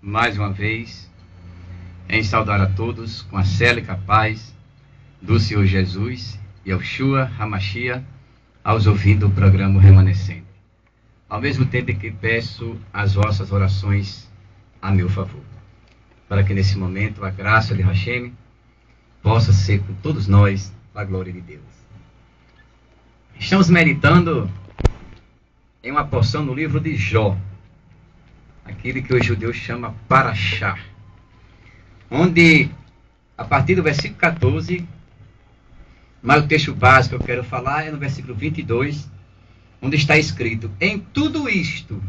mais uma vez em saudar a todos com a célica paz do Senhor Jesus e Yeshua HaMashiach aos ouvindo o programa Remanescente. Ao mesmo tempo que peço as vossas orações a meu favor, para que nesse momento a graça de Hashem possa ser com todos nós a glória de Deus. Estamos meditando em uma porção no livro de Jó, aquele que os judeus chamam Parashá, onde, a partir do versículo 14, mas o texto básico que eu quero falar é no versículo 22, onde está escrito: em tudo isto,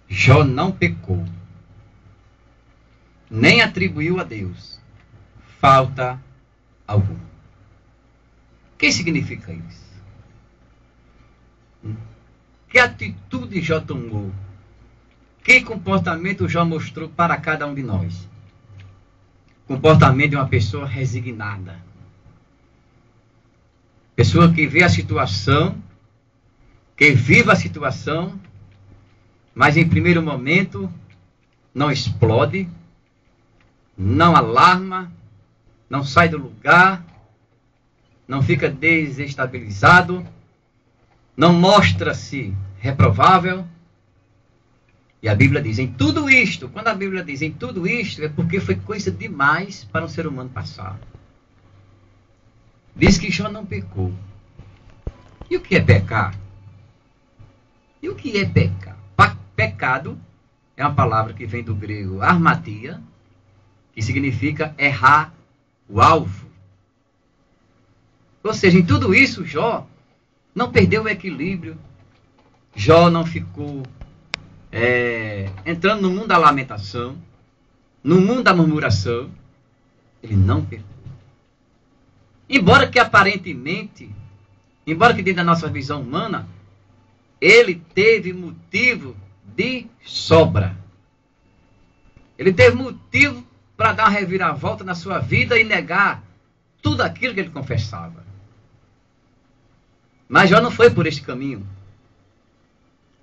Jó não pecou, nem atribuiu a Deus falta alguma. O que significa isso? Que atitude Jó tomou? Que comportamento Jó mostrou para cada um de nós? Comportamento de uma pessoa resignada. Pessoa que vê a situação, que vive a situação, mas em primeiro momento não explode, não alarma, não sai do lugar, não fica desestabilizado, não mostra-se reprovável. E a Bíblia diz, em tudo isto, quando a Bíblia diz em tudo isto, é porque foi coisa demais para um ser humano passar. Diz que Jó não pecou. E o que é pecar? E o que é pecar? Pecado é uma palavra que vem do grego armatia, que significa errar o alvo. Ou seja, em tudo isso, Jó não perdeu o equilíbrio. Jó não ficou entrando no mundo da lamentação, no mundo da murmuração. Ele não pecou. Embora que aparentemente, embora que dentro da nossa visão humana, ele teve motivo de sobra. Ele teve motivo para dar uma reviravolta na sua vida e negar tudo aquilo que ele confessava. Mas Jó não foi por este caminho.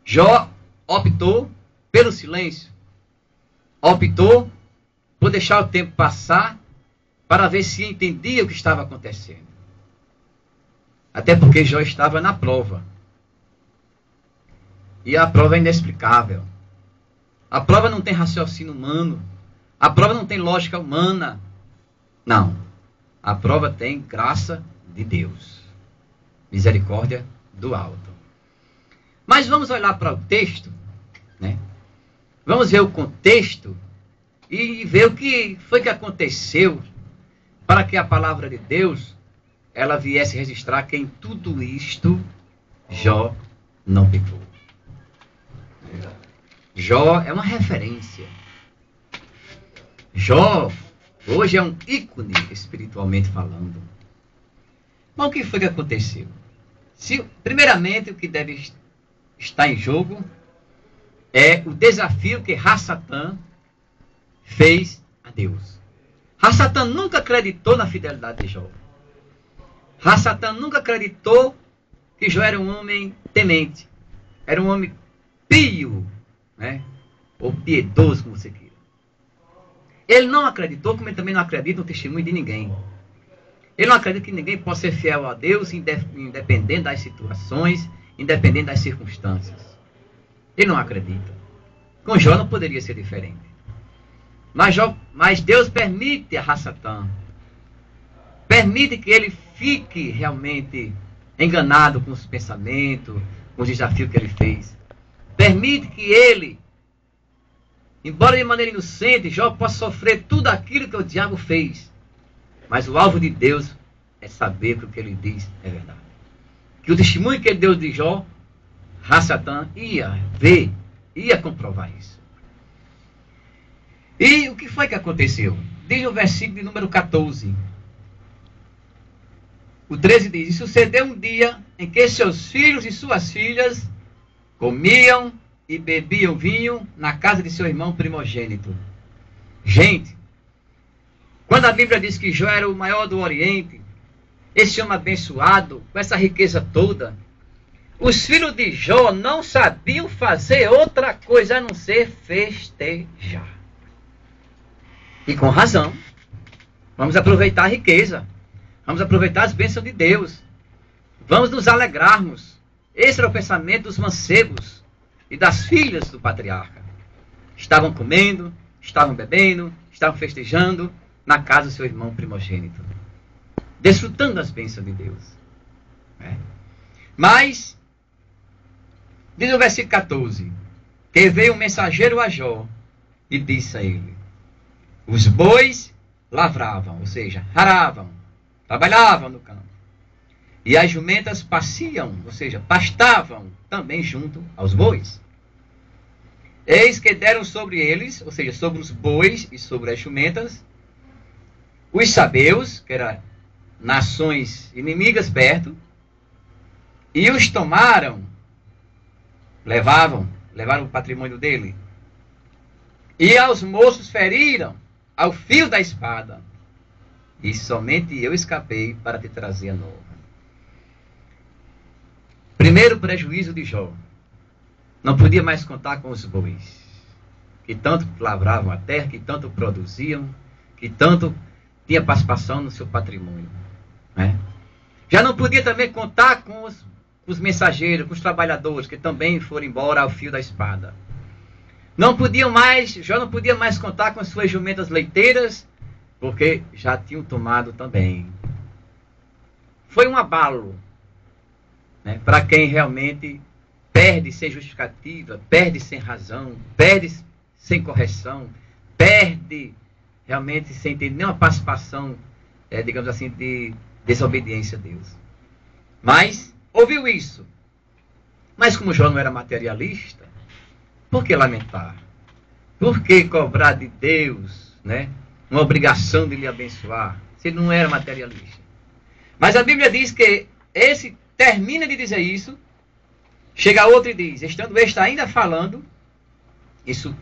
Jó optou pelo silêncio. Optou por deixar o tempo passar para ver se entendia o que estava acontecendo. Até porque Jó estava na prova. E a prova é inexplicável. A prova não tem raciocínio humano. A prova não tem lógica humana. Não. A prova tem graça de Deus. Misericórdia do alto. Mas vamos olhar para o texto, né? Vamos ver o contexto e ver o que foi que aconteceu para que a palavra de Deus ela viesse registrar que em tudo isto Jó não pecou. Jó é uma referência. Jó hoje é um ícone espiritualmente falando. Mas o que foi que aconteceu? Primeiramente, o que deve estar em jogo é o desafio que Ra-Satã fez a Deus. Ra-Satã nunca acreditou na fidelidade de Jó. Ra-Satã nunca acreditou que Jó era um homem temente. Era um homem pio, né? Ou piedoso, como você queira. Ele não acreditou, como ele também não acredita no testemunho de ninguém. Ele não acredita que ninguém possa ser fiel a Deus, independente das situações, independente das circunstâncias. Ele não acredita. Com Jó não poderia ser diferente. Mas Deus permite a Ra-Satã, permite que ele fique realmente enganado com os pensamentos, com os desafios que ele fez. Permite que ele, embora de maneira inocente, Jó possa sofrer tudo aquilo que o diabo fez. Mas o alvo de Deus é saber que o que ele diz é verdade. Que o testemunho que ele deu de Jó, Ra-Satã ia ver, ia comprovar isso. E o que foi que aconteceu? Diz o versículo de número 14. O 13 diz: e sucedeu um dia em que seus filhos e suas filhas comiam e bebiam vinho na casa de seu irmão primogênito. Gente, quando a Bíblia diz que Jó era o maior do Oriente, esse homem abençoado, com essa riqueza toda, Os filhos de Jó não sabiam fazer outra coisa a não ser festejar. E com razão. Vamos aproveitar a riqueza. Vamos aproveitar as bênçãos de Deus. Vamos nos alegrarmos. Esse era o pensamento dos mancebos e das filhas do patriarca. Estavam comendo, estavam bebendo, estavam festejando na casa do seu irmão primogênito. Desfrutando das bênçãos de Deus. Mas, diz o versículo 14, que veio um mensageiro a Jó e disse a ele: os bois lavravam, ou seja, aravam, trabalhavam no campo. E as jumentas paciam, ou seja, pastavam também junto aos bois. Eis que deram sobre eles, ou seja, sobre os bois e sobre as jumentas, os sabeus, que eram nações inimigas perto, e os tomaram, levaram o patrimônio dele. E aos moços feriram ao fio da espada. E somente eu escapei para te trazer a nova. Primeiro prejuízo de Jó. Não podia mais contar com os bois, que tanto lavravam a terra, que tanto produziam, que tanto tinha participação no seu patrimônio. Já não podia também contar com os mensageiros, com os trabalhadores, que também foram embora ao fio da espada. Jó não podia mais contar com as suas jumentas leiteiras, porque já tinham tomado também. Foi um abalo, para quem realmente perde sem justificativa, perde sem razão, perde sem correção, perde realmente sem ter nenhuma participação, digamos assim, de desobediência a Deus. Mas ouviu isso. Mas como Jó não era materialista, por que lamentar? Por que cobrar de Deus, uma obrigação de lhe abençoar, se ele não era materialista? Mas a Bíblia diz que esse termina de dizer isso, chega outro e diz, estando este ainda falando, isso,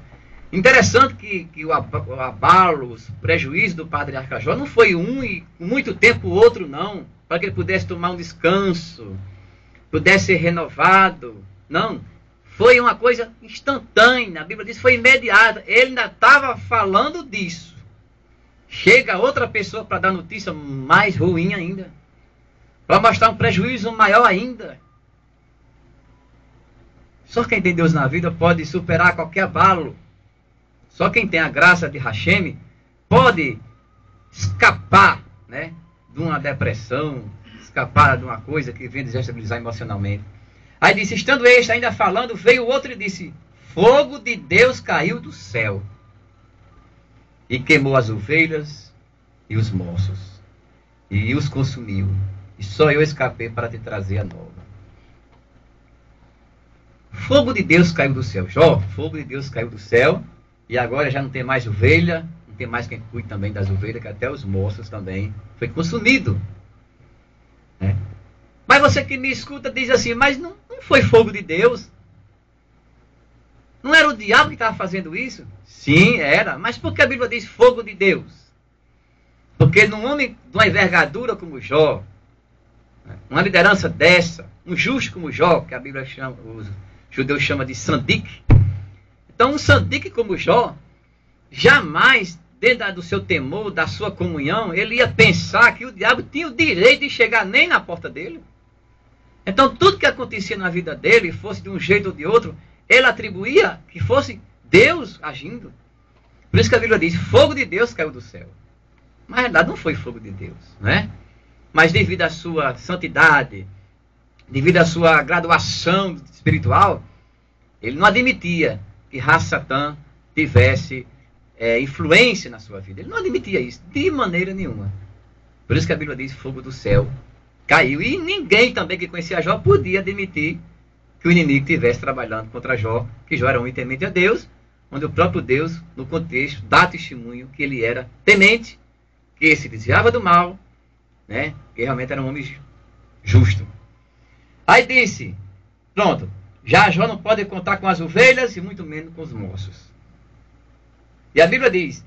interessante que o abalo, os prejuízos do patriarca Jó não foi um e com muito tempo o outro não, para que ele pudesse tomar um descanso, pudesse ser renovado, não. Foi uma coisa instantânea, a Bíblia diz que foi imediata. Ele ainda estava falando disso. Chega outra pessoa para dar notícia mais ruim ainda. Para mostrar um prejuízo maior ainda. Só quem tem Deus na vida pode superar qualquer abalo. Só quem tem a graça de Hashem pode escapar, de uma depressão, escapar de uma coisa que vem desestabilizar emocionalmente. Aí disse, estando este ainda falando, veio outro e disse, fogo de Deus caiu do céu e queimou as ovelhas e os moços e os consumiu. E só eu escapei para te trazer a nova. Fogo de Deus caiu do céu. Jó, fogo de Deus caiu do céu e agora já não tem mais ovelha, não tem mais quem cuide também das ovelhas, que até os moços também foi consumido. Mas você que me escuta diz assim, mas não foi fogo de Deus? Não era o diabo que estava fazendo isso? Sim, era. Mas por que a Bíblia diz fogo de Deus? Porque num homem de uma envergadura como Jó, uma liderança dessa, um justo como Jó, que a Bíblia chama, os judeus chamam de sandique. Então um sandique como Jó, jamais, dentro do seu temor, da sua comunhão, ele ia pensar que o diabo tinha o direito de chegar nem na porta dele. Então tudo que acontecia na vida dele, fosse de um jeito ou de outro, ele atribuía que fosse Deus agindo. Por isso que a Bíblia diz, fogo de Deus caiu do céu. Mas na verdade não foi fogo de Deus, Mas devido à sua santidade, devido à sua graduação espiritual, ele não admitia que Satã tivesse influência na sua vida. Ele não admitia isso, de maneira nenhuma. Por isso que a Bíblia diz, fogo do céu caiu. E ninguém também que conhecia Jó podia admitir que o inimigo estivesse trabalhando contra Jó, que Jó era um temente a Deus, onde o próprio Deus, no contexto, dá testemunho que ele era temente, que se desviava do mal, que realmente era um homem justo. Aí disse, pronto, já Jó não pode contar com as ovelhas e muito menos com os moços. E a Bíblia diz,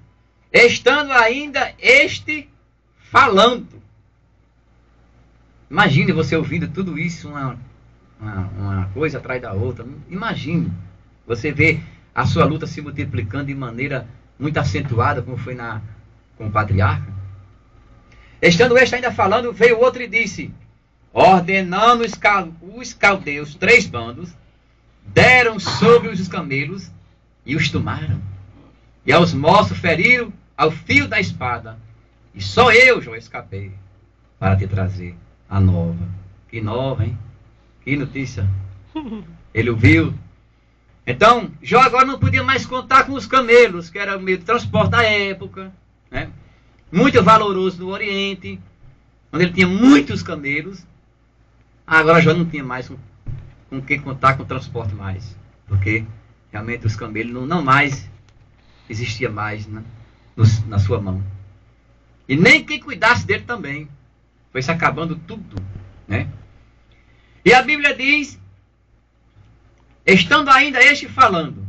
estando ainda este falando. Imagine você ouvindo tudo isso, uma uma coisa atrás da outra. Imagine, você vê a sua luta se multiplicando de maneira muito acentuada, como foi com o patriarca. Estando este ainda falando, veio outro e disse, ordenando os caldeus 3 bandos, deram sobre os camelos e os tomaram. E aos moços feriram ao fio da espada. E só eu, Jó, escapei para te trazer a nova. Que nova, hein? Que notícia. Ele ouviu. Então, Jó agora não podia mais contar com os camelos, que era o meio de transporte da época, né? Muito valoroso no Oriente, onde ele tinha muitos camelos. Agora Jó não tinha mais com que contar com o transporte mais, porque realmente os camelos não mais existia mais, né, na sua mão. E nem quem cuidasse dele também. Foi se acabando tudo, né? E a Bíblia diz, estando ainda este falando,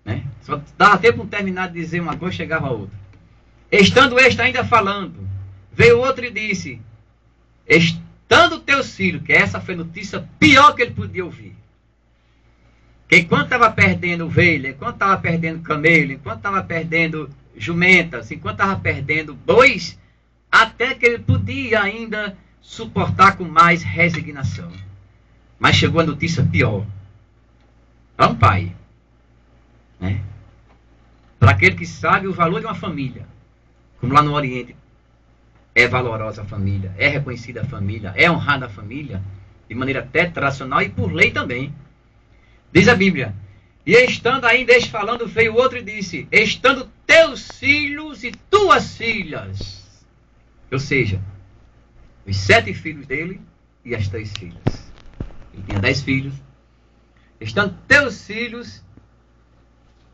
né? Só dava tempo para terminar de dizer uma coisa, chegava a outra. Estando este ainda falando, veio outro e disse, estando teus filhos, que essa foi a notícia pior que ele podia ouvir. Que enquanto estava perdendo ovelha, enquanto estava perdendo camelo, enquanto estava perdendo jumentas, enquanto estava perdendo bois, até que ele podia ainda suportar com mais resignação. Mas chegou a notícia pior. Para um pai, né? Para aquele que sabe o valor de uma família, como lá no Oriente é valorosa a família, é reconhecida a família, é honrada a família, de maneira até tradicional e por lei também. Diz a Bíblia, e estando ainda este falando, veio outro e disse, estando teus filhos e tuas filhas, ou seja, os 7 filhos dele e as 3 filhas. Ele tinha 10 filhos. Estando teus filhos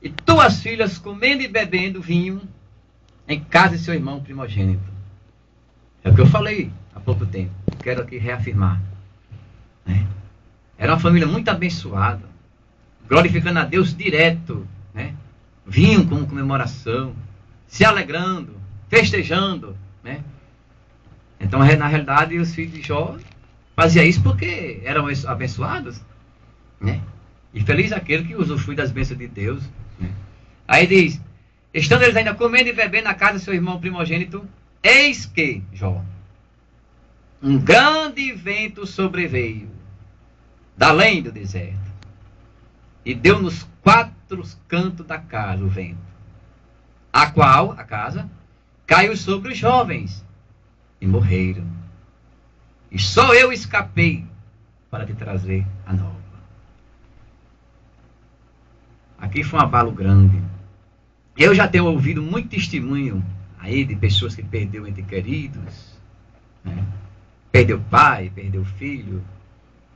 e tuas filhas comendo e bebendo vinho em casa de seu irmão primogênito. É o que eu falei há pouco tempo. Quero aqui reafirmar, né? Era uma família muito abençoada, glorificando a Deus direto, né? Vinham com comemoração, se alegrando, festejando, né? Então, na realidade, os filhos de Jó faziam isso porque eram abençoados, né? E feliz aquele que usufrui das bênçãos de Deus, né? Aí diz, estando eles ainda comendo e bebendo na casa de seu irmão primogênito, eis que, Jó, um grande vento sobreveio da além do deserto e deu nos 4 cantos da casa o vento, a qual, a casa, caiu sobre os jovens e morreram. E só eu escapei para te trazer a nova. Aqui foi um abalo grande. Eu já tenho ouvido muito testemunho aí de pessoas que perderam entes queridos, né? Perdeu pai, perdeu filho,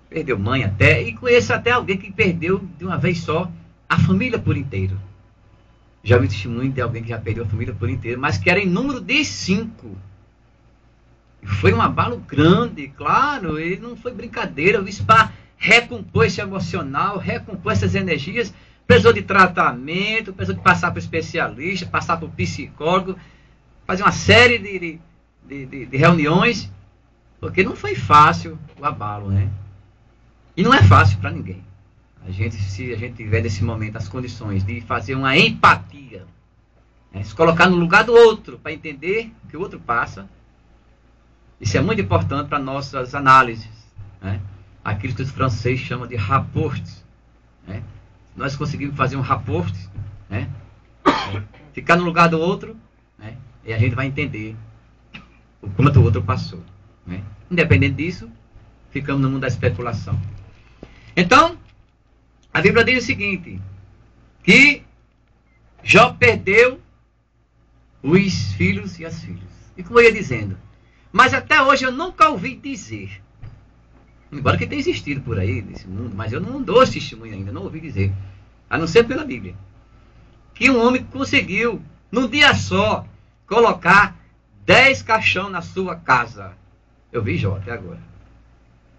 perdeu mãe até, e conheço até alguém que perdeu de uma vez só a família por inteiro. Já ouvi testemunho de alguém que já perdeu a família por inteiro, mas que era em número de 5. Foi um abalo grande, claro, e não foi brincadeira. Isso para recompor esse emocional, recompor essas energias, precisou de tratamento, precisou de passar para o especialista, passar para o psicólogo, fazer uma série de reuniões, porque não foi fácil o abalo, né? E não é fácil para ninguém. Se a gente tiver nesse momento as condições de fazer uma empatia, né? Se colocar no lugar do outro, para entender o que o outro passa, isso é muito importante para nossas análises, né? Aquilo que os franceses chamam de rapport, né? Nós conseguimos fazer um rapport, né? Ficar no lugar do outro, né? E a gente vai entender o quanto o outro passou, né? Independente disso, ficamos no mundo da especulação. Então, a Bíblia diz o seguinte, que Jó perdeu os filhos e as filhas. E como eu ia dizendo, mas até hoje eu nunca ouvi dizer, embora que tenha existido por aí nesse mundo, mas eu não dou esse testemunho ainda, não ouvi dizer, a não ser pela Bíblia, que um homem conseguiu, num dia só, colocar 10 caixões na sua casa. Eu vi Jó até agora.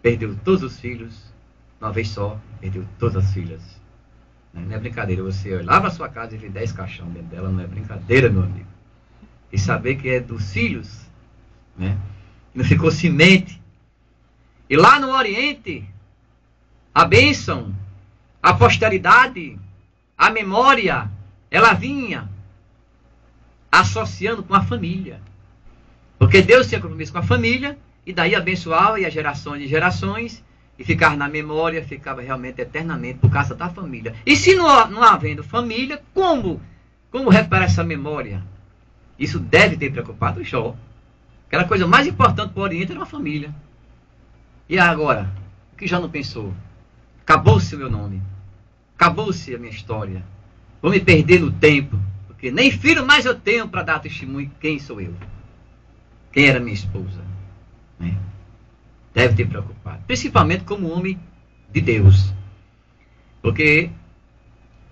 Perdeu todos os filhos, uma vez só, perdeu todas as filhas. Não é brincadeira, você lava a sua casa e vê 10 caixões dentro dela, não é brincadeira, meu amigo. E saber que é dos filhos, né? Não ficou semente. E lá no Oriente, a bênção, a posteridade, a memória, ela vinha associando com a família. Porque Deus tinha compromisso com a família, e daí abençoava e as gerações de gerações, e ficar na memória, ficava realmente eternamente por causa da família. E se não havendo família, como recuperar essa memória? Isso deve ter preocupado Jó. Aquela coisa mais importante para o Oriente era uma família. E agora? O que Jó não pensou? Acabou-se o meu nome. Acabou-se a minha história. Vou me perder no tempo, porque nem filho mais eu tenho para dar testemunho quem sou eu. Quem era minha esposa. Né? Deve ter preocupado. Principalmente como homem de Deus. Porque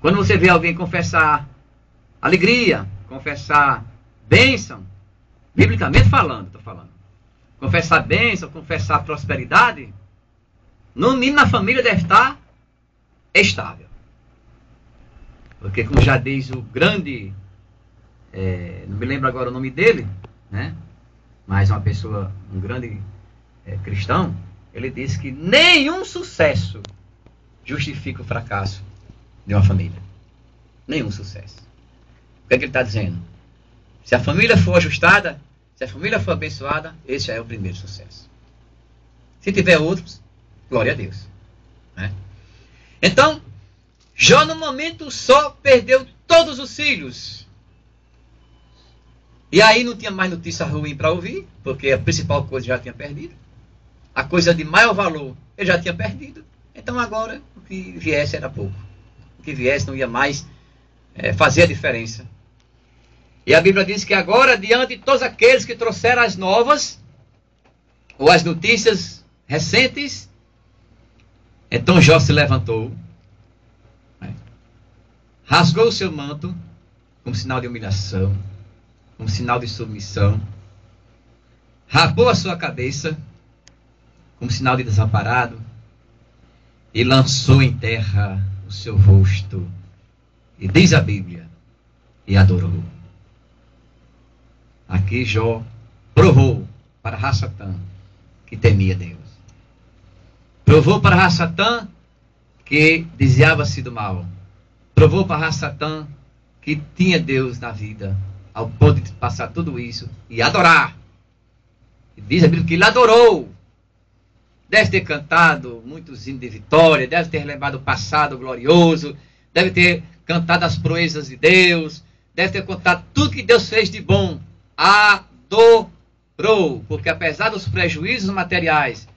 quando você vê alguém confessar alegria, confessar bênção, biblicamente falando, estou falando. Confessar bênção, confessar prosperidade, no mínimo a família deve estar estável. Porque como já diz o grande, não me lembro agora o nome dele, né? Mas uma pessoa, um grande cristão, ele disse que nenhum sucesso justifica o fracasso de uma família. Nenhum sucesso. O que é que ele está dizendo? Se a família for ajustada, se a família for abençoada, esse já é o primeiro sucesso. Se tiver outros, glória a Deus. Né? Então, Jó no momento só perdeu todos os filhos. E aí não tinha mais notícia ruim para ouvir, porque a principal coisa já tinha perdido. A coisa de maior valor ele já tinha perdido. Então agora o que viesse era pouco. O que viesse não ia mais fazer a diferença. E a Bíblia diz que agora, diante de todos aqueles que trouxeram as novas, ou as notícias recentes, então Jó se levantou, rasgou o seu manto, como sinal de humilhação, como sinal de submissão, rapou a sua cabeça, como sinal de desamparado, e lançou em terra o seu rosto, e diz a Bíblia, e adorou. Aqui Jó provou para Rassatã que temia Deus. Provou para Rassatã que desviava-se do mal. Provou para Rassatã que tinha Deus na vida, ao ponto de passar tudo isso e adorar. E diz a Bíblia que ele adorou. Deve ter cantado muitos hinos de vitória, deve ter lembrado o passado glorioso, deve ter cantado as proezas de Deus, deve ter contado tudo que Deus fez de bom. Adorou, porque apesar dos prejuízos materiais,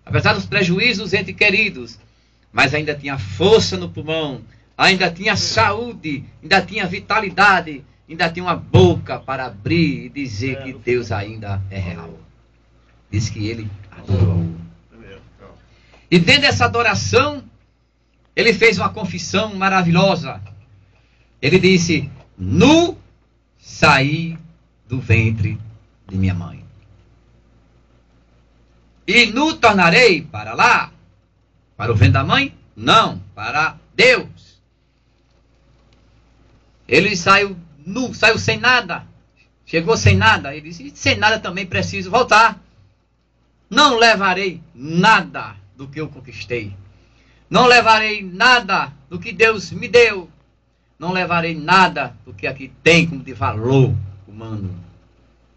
apesar dos prejuízos entre queridos, mas ainda tinha força no pulmão, ainda tinha saúde, ainda tinha vitalidade, ainda tinha uma boca para abrir e dizer que Deus ainda é real. Diz que ele adorou. E dentro dessa adoração, ele fez uma confissão maravilhosa. Ele disse: nu saí do ventre de minha mãe, e nu tornarei para lá. Para o ventre da mãe? Não, para Deus. Ele saiu nu, saiu sem nada, chegou sem nada. Ele disse: sem nada também preciso voltar. Não levarei nada do que eu conquistei, não levarei nada do que Deus me deu, não levarei nada do que aqui tem como de valor humano.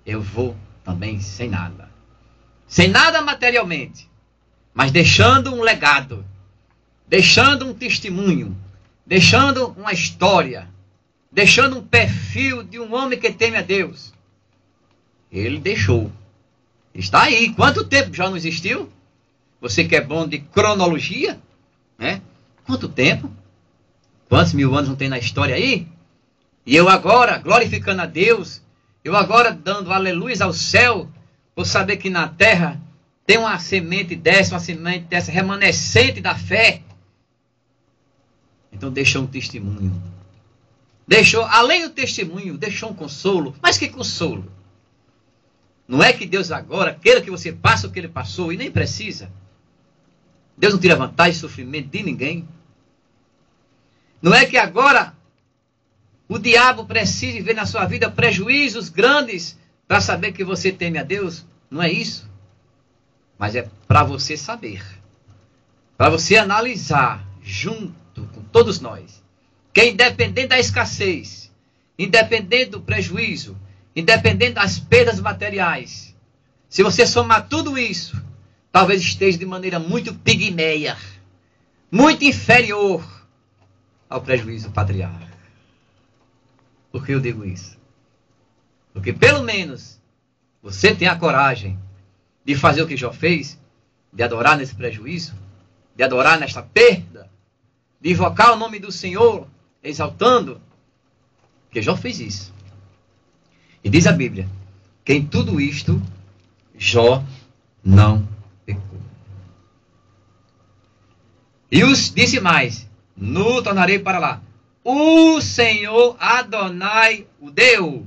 Eu vou também sem nada materialmente, mas deixando um legado, deixando um testemunho, deixando uma história, deixando um perfil de um homem que teme a Deus. Ele deixou. Está aí. Quanto tempo já não existiu? Você que é bom de cronologia, né? Quanto tempo? Quantos mil anos não tem na história aí? E eu agora, glorificando a Deus, eu agora dando aleluias ao céu, por saber que na terra tem uma semente dessa remanescente da fé. Então deixou um testemunho. Deixou, além do testemunho, deixou um consolo. Mas que consolo? Não é que Deus agora queira que você passe o que ele passou, e nem precisa. Deus não tira vantagem e sofrimento de ninguém. Não é que agora o diabo precise ver na sua vida prejuízos grandes para saber que você teme a Deus. Não é isso. Mas é para você saber para você analisar junto com todos nós, que independente da escassez, independente do prejuízo, independente das perdas materiais, se você somar tudo isso, talvez esteja de maneira muito pigmeia, muito inferior ao prejuízo patriarcal. Por que eu digo isso? Porque pelo menos você tem a coragem de fazer o que Jó fez, de adorar nesse prejuízo, de adorar nesta perda, de invocar o nome do Senhor, exaltando, porque Jó fez isso. E diz a Bíblia, que em tudo isto, Jó não pecou. E disse mais, no tornarei para lá, o Senhor Adonai o deu,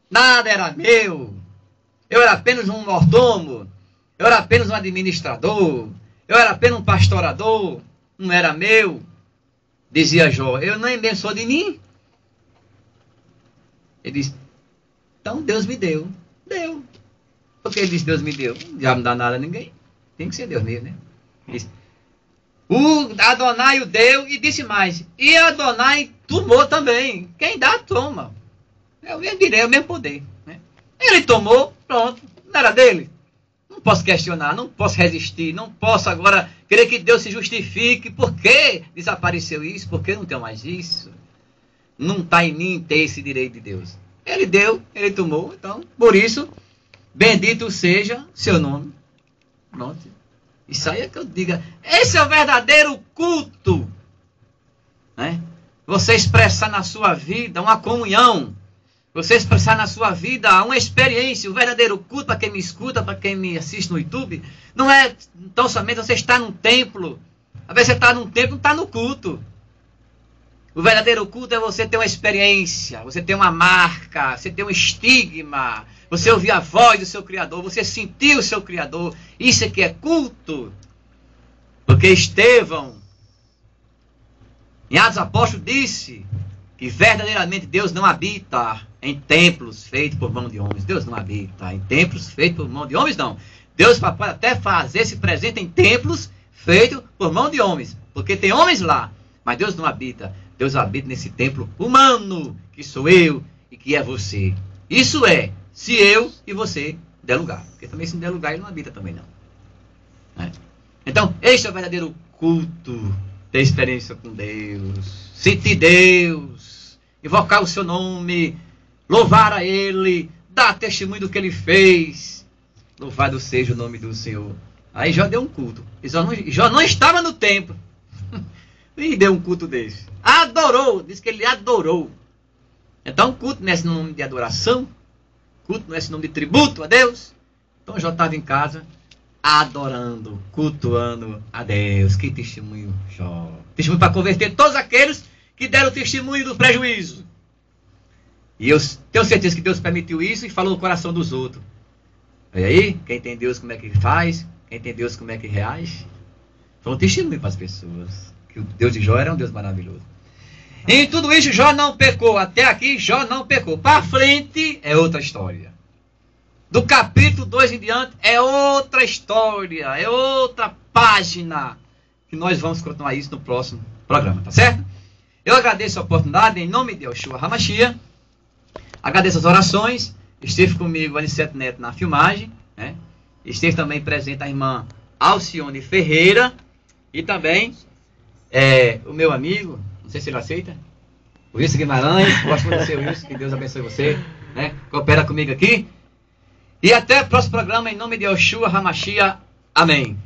nada era meu, eu era apenas um mordomo, eu era apenas um administrador, eu era apenas um pastorador, não era meu. Dizia Jó, eu nem mesmo sou de mim. Ele disse, então Deus me deu. Deu. Porque ele disse, Deus me deu. O diabo não dá nada a ninguém. Tem que ser Deus mesmo, né? Ele disse, o Adonai o deu e disse mais. E Adonai tomou também. Quem dá, toma. É o mesmo direito, é o mesmo poder. Né? Ele tomou, pronto. Não era dele. Não posso questionar, não posso resistir, não posso agora querer que Deus se justifique. Por que desapareceu isso? Por que não tem mais isso? Não está em mim ter esse direito de Deus. Ele deu, ele tomou, então, por isso, bendito seja seu nome. Pronto. Isso aí é que eu diga. Esse é o verdadeiro culto. Né? Você expressar na sua vida uma comunhão. Você expressar na sua vida uma experiência, o verdadeiro culto, para quem me escuta, para quem me assiste no YouTube, não é tão somente você estar num templo. Às vezes você está num templo, não está no culto. O verdadeiro culto é você ter uma experiência, você ter uma marca, você ter um estigma, você ouvir a voz do seu Criador, você sentir o seu Criador. Isso aqui é culto. Porque Estevão, em Atos Apóstolos, disse que verdadeiramente Deus não habita em templos feitos por mão de homens. Deus não habita em templos feitos por mão de homens, não. Deus pode até fazer-se presente em templos feitos por mão de homens, porque tem homens lá, mas Deus não habita. Deus habita nesse templo humano, que sou eu e que é você. Isso é, se eu e você der lugar. Porque também se não der lugar, ele não habita também, não. Então, este é o verdadeiro culto, ter experiência com Deus, sentir Deus, invocar o seu nome, louvar a Ele, dar testemunho do que Ele fez. Louvado seja o nome do Senhor. Aí Jó deu um culto. Jó não estava no templo. E deu um culto desse. Adorou. Diz que ele adorou. Então culto não é esse nome de adoração. Culto não é esse nome de tributo a Deus. Então Jó estava em casa adorando, cultuando a Deus. Que testemunho, Jó. Testemunho para converter todos aqueles que deram testemunho do prejuízo. E eu tenho certeza que Deus permitiu isso e falou no coração dos outros. E aí, quem tem Deus, como é que faz? Quem tem Deus, como é que reage? Foi um testemunho para as pessoas. Que o Deus de Jó era um Deus maravilhoso. E em tudo isso, Jó não pecou. Até aqui, Jó não pecou. Para frente, é outra história. Do capítulo 2 em diante, é outra história. É outra página. Que nós vamos continuar isso no próximo programa, tá certo? Eu agradeço a oportunidade, em nome de Yeshua HaMashiach. Agradeço as orações. Esteve comigo Anicete Neto na filmagem. Né? Esteve também presente a irmã Alcione Ferreira. E também o meu amigo, não sei se ele aceita, o Wilson Guimarães. Gosto muito de você, Wilson. Que Deus abençoe você. Né? Coopera comigo aqui. E até o próximo programa, em nome de Yeshua HaMashiach. Amém.